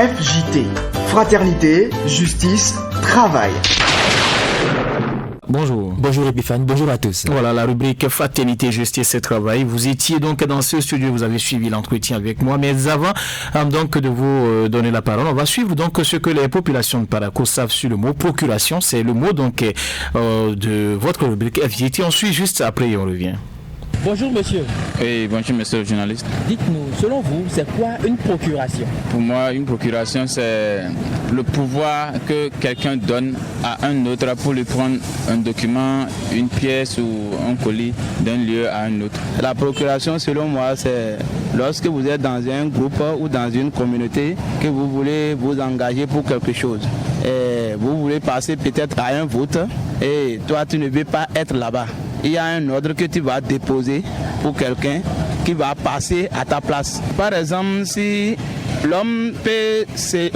FJT, Fraternité, Justice, Travail. Bonjour. Bonjour Epiphane, bonjour à tous. Voilà la rubrique Fraternité, Justice et Travail. Vous étiez donc dans ce studio, vous avez suivi l'entretien avec moi. Mais avant donc de vous donner la parole, on va suivre donc ce que les populations de Parakou savent sur le mot procuration. C'est le mot donc de votre rubrique FJT. On suit juste après et on revient. Bonjour monsieur. Oui, bonjour monsieur le journaliste. Dites-nous, selon vous, c'est quoi une procuration? Pour moi, une procuration, c'est le pouvoir que quelqu'un donne à un autre pour lui prendre un document, une pièce ou un colis d'un lieu à un autre. La procuration, selon moi, c'est lorsque vous êtes dans un groupe ou dans une communauté que vous voulez vous engager pour quelque chose. Et vous voulez passer peut-être à un vote et toi, tu ne veux pas être là-bas. Il y a un ordre que tu vas déposer pour quelqu'un qui va passer à ta place. Par exemple, si l'homme peut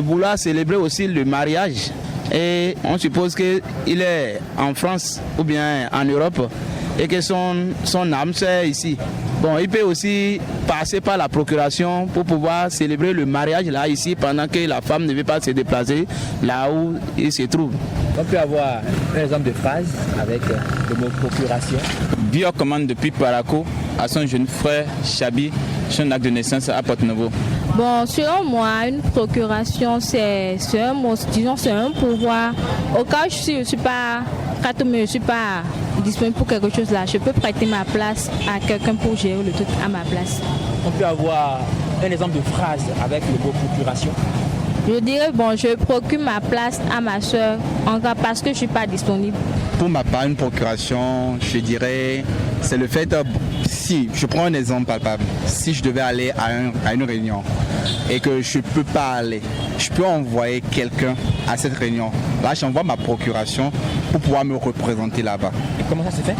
vouloir célébrer aussi le mariage et on suppose qu'il est en France ou bien en Europe et que son âme c'est ici. Bon, il peut aussi passer par la procuration pour pouvoir célébrer le mariage là ici pendant que la femme ne veut pas se déplacer là où il se trouve. On peut avoir un exemple de phrase avec le mot procuration. Bio commande depuis Parakou à son jeune frère Chabi son acte de naissance à Porte-Nouveau. Bon, selon moi, une procuration, c'est un mot, disons, c'est un pouvoir. Au cas où je ne suis pas disponible pour quelque chose là, je peux prêter ma place à quelqu'un pour gérer le truc à ma place. On peut avoir un exemple de phrase avec le mot procuration. Je dirais, bon, je procure ma place à ma soeur en cas parce que je ne suis pas disponible. Pour ma part, une procuration, je dirais, c'est le fait, si je prends un exemple palpable, si je devais aller à une réunion et que je ne peux pas aller, je peux envoyer quelqu'un à cette réunion. Là, j'envoie ma procuration pour pouvoir me représenter là-bas. Et comment ça se fait?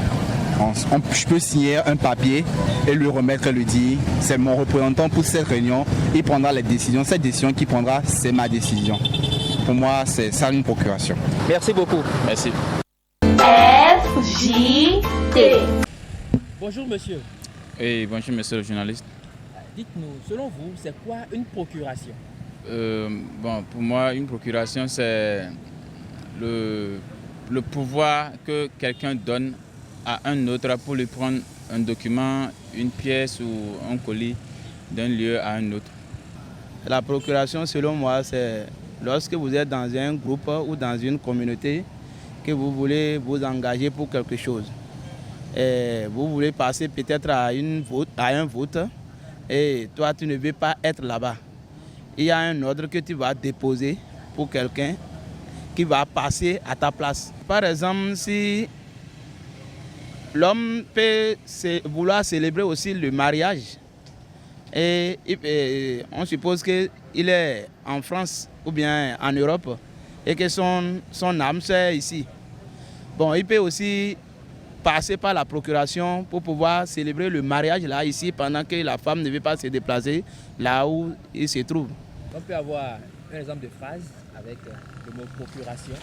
Je peux signer un papier et lui remettre et lui dire c'est mon représentant pour cette réunion, il prendra les décisions. Cette décision qu'il prendra, c'est ma décision. Pour moi, c'est ça une procuration. Merci beaucoup. Merci. FJT. Bonjour monsieur. Oui, bonjour monsieur le journaliste. Dites-nous, selon vous, c'est quoi une procuration? Pour moi, une procuration, c'est le pouvoir que quelqu'un donne à un autre pour lui prendre un document, une pièce ou un colis d'un lieu à un autre. La procuration, selon moi, c'est lorsque vous êtes dans un groupe ou dans une communauté que vous voulez vous engager pour quelque chose. Et vous voulez passer peut-être à un vote et toi, tu ne veux pas être là-bas. Il y a un ordre que tu vas déposer pour quelqu'un qui va passer à ta place. Par exemple, si l'homme peut vouloir célébrer aussi le mariage et on suppose qu'il est en France ou bien en Europe et que son âme c'est ici. Bon, il peut aussi passer par la procuration pour pouvoir célébrer le mariage là ici pendant que la femme ne veut pas se déplacer là où il se trouve. On peut avoir un exemple de phrase avec le mot procuration.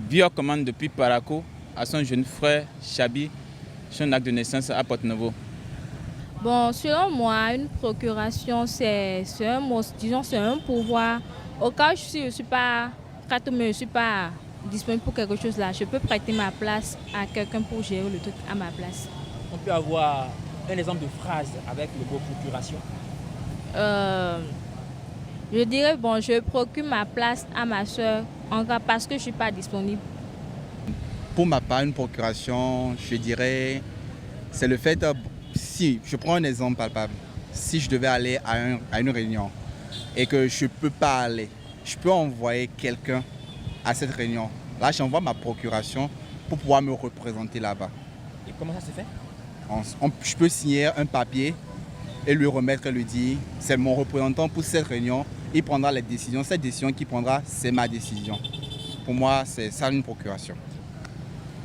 Bio commande depuis Parakou à son jeune frère Chabi son acte de naissance à Porte-Nouveau. Bon, selon moi, une procuration, c'est un mot, disons, c'est un pouvoir. Au cas où je ne suis pas disponible pour quelque chose là, je peux prêter ma place à quelqu'un pour gérer le truc à ma place. On peut avoir un exemple de phrase avec le mot procuration. Je dirais, bon, je procure ma place à ma soeur en cas parce que je ne suis pas disponible. Pour ma part, une procuration, je dirais, c'est le fait, si je prends un exemple palpable, si je devais aller à une réunion et que je ne peux pas aller, je peux envoyer quelqu'un à cette réunion. Là, j'envoie ma procuration pour pouvoir me représenter là-bas. Et comment ça se fait? Je peux signer un papier et lui remettre et lui dire c'est mon représentant pour cette réunion, il prendra les décisions. Cette décision qu'il prendra, c'est ma décision. Pour moi, c'est ça une procuration.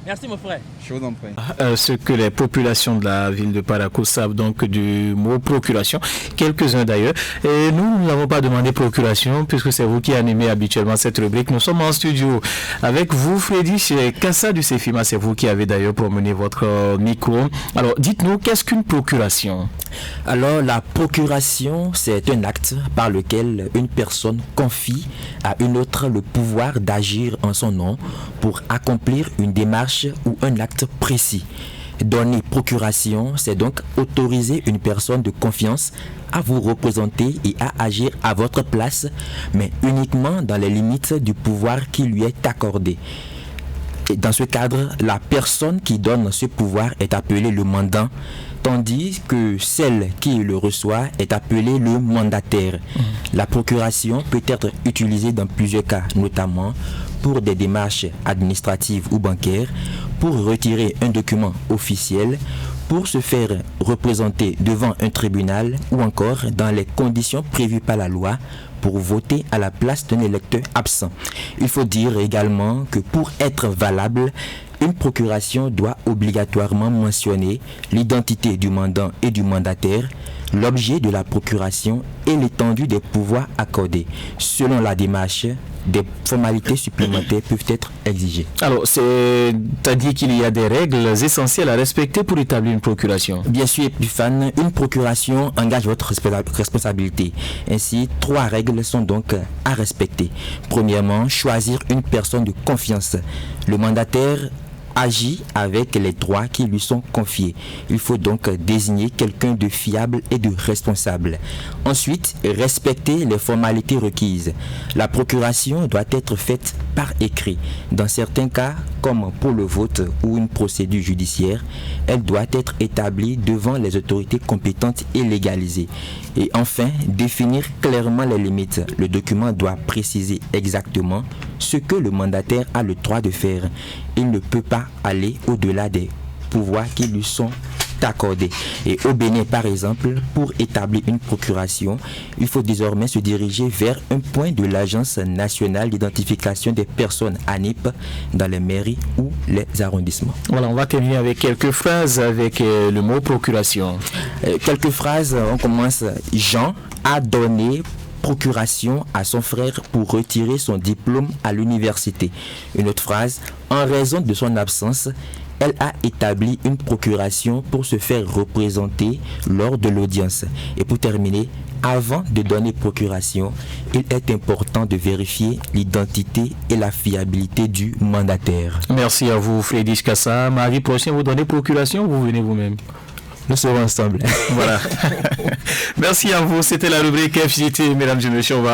Merci mon frère. Je vous en prie. Ce que les populations de la ville de Parakou savent donc du mot procuration, quelques-uns d'ailleurs. Et nous n'avons pas demandé procuration puisque c'est vous qui animez habituellement cette rubrique. Nous sommes en studio avec vous, Freddy, chez Kassa du Cefima. C'est vous qui avez d'ailleurs promené votre micro. Alors, dites-nous, qu'est-ce qu'une procuration? Alors, la procuration, c'est un acte par lequel une personne confie à une autre le pouvoir d'agir en son nom pour accomplir une démarche ou un acte précis. Donner procuration, c'est donc autoriser une personne de confiance à vous représenter et à agir à votre place, mais uniquement dans les limites du pouvoir qui lui est accordé. Et dans ce cadre, la personne qui donne ce pouvoir est appelée le mandant, tandis que celle qui le reçoit est appelée le mandataire. La procuration peut être utilisée dans plusieurs cas, notamment pour des démarches administratives ou bancaires, pour retirer un document officiel, pour se faire représenter devant un tribunal ou encore dans les conditions prévues par la loi pour voter à la place d'un électeur absent. Il faut dire également que pour être valable, une procuration doit obligatoirement mentionner l'identité du mandant et du mandataire, l'objet de la procuration et l'étendue des pouvoirs accordés. Selon la démarche, des formalités supplémentaires peuvent être exigées. Alors, c'est-à-dire qu'il y a des règles essentielles à respecter pour établir une procuration. Bien sûr, Epiphan, une procuration engage votre responsabilité. Ainsi, 3 règles sont donc à respecter. Premièrement, choisir une personne de confiance. Le mandataire agit avec les droits qui lui sont confiés. Il faut donc désigner quelqu'un de fiable et de responsable. Ensuite, respecter les formalités requises. La procuration doit être faite par écrit. Dans certains cas, comme pour le vote ou une procédure judiciaire, elle doit être établie devant les autorités compétentes et légalisées. Et enfin, définir clairement les limites. Le document doit préciser exactement ce que le mandataire a le droit de faire. Il ne peut pas aller au-delà des pouvoirs qui lui sont accordés. Et au Bénin, par exemple, pour établir une procuration, il faut désormais se diriger vers un point de l'Agence nationale d'identification des personnes ANIP dans les mairies ou les arrondissements. Voilà, on va terminer avec quelques phrases avec le mot procuration. Quelques phrases, on commence. Jean a donné procuration à son frère pour retirer son diplôme à l'université. Une autre phrase, en raison de son absence, elle a établi une procuration pour se faire représenter lors de l'audience. Et pour terminer, avant de donner procuration, il est important de vérifier l'identité et la fiabilité du mandataire. Merci à vous, Freddy Kassa. Mardi prochain, vous donnez procuration ou vous venez vous-même? Nous serons ensemble. Voilà. Merci à vous. C'était la rubrique FJT, mesdames et messieurs.